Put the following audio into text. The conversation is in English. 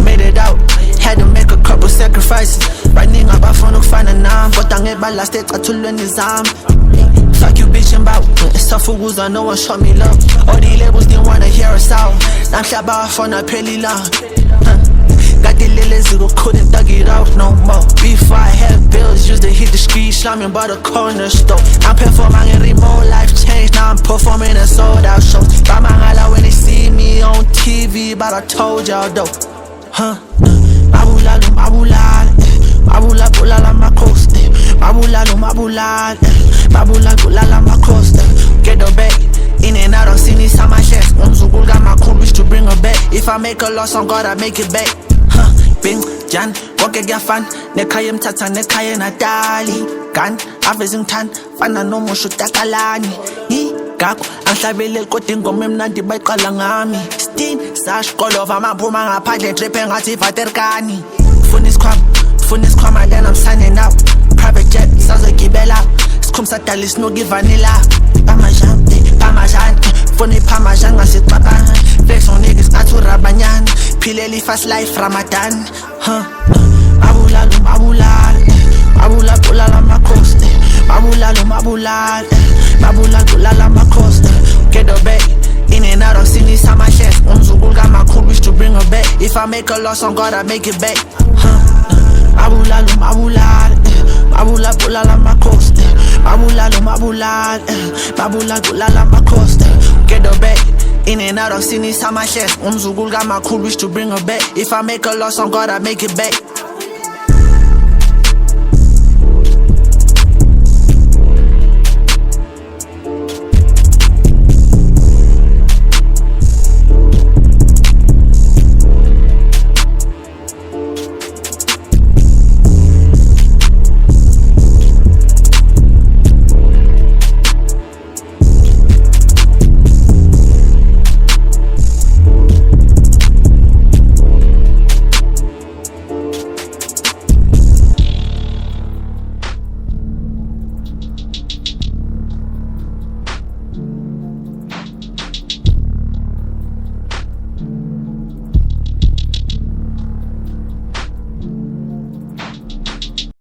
Made it out, had to make a couple sacrifices. Right now ngabafuna ukufana nami, kodwa ngebalast ecathulweni zami. Fuck you bitching about, esafukuza no one show me love. All the labels didn't wanna hear us out. Namhlaba wafona pheli la. Got the lilies who couldn't dug it out no more. Before I had bills, used to hit the street, slamming by the corner store. I'm performing a remote life change, now I'm performing a sold out show. Bamangala when they see me on TV, but I told y'all though. Mabulala Amakhosi, Mabulala Amakhosi. Get the back, in and out of sini sama chef. Umzukulu kamakhulu wish to bring her back. If I make a loss on God, I make it back. Bing, Jan, konke kuyafana. Nekhaya emthatha nekhaya natali. Gan, aveze ngithanda, fana nomusho utakalani. Ngakho angihlabeleli kodwa ingoma emnandi bayiqala ngami. Stin, sashkolova amaphuma ngaphandle drip engathi vaterkani. Funa isikhwama then I'm signing up. Private jet, sazogibela. Sikhumba sadala isnoki vanilla. Parmesan, funa iparmesan ngasixabana. Flex on niggas ngathi urabanyana. Phileli fast life Ramadan. Mabulala Amakhosi, Mabulala Amakhosi. Get her back, in and out of sini sama chef. Umzukulu kamakhulu wish to bring her back. If I make a loss on God, I make it back. Mabulala Amakhosi, Mabulala Amakhosi. Get her back, in and out of sini sama chef. Umzukulu kamakhulu wish to bring her back. If I make a loss on God, I make it back.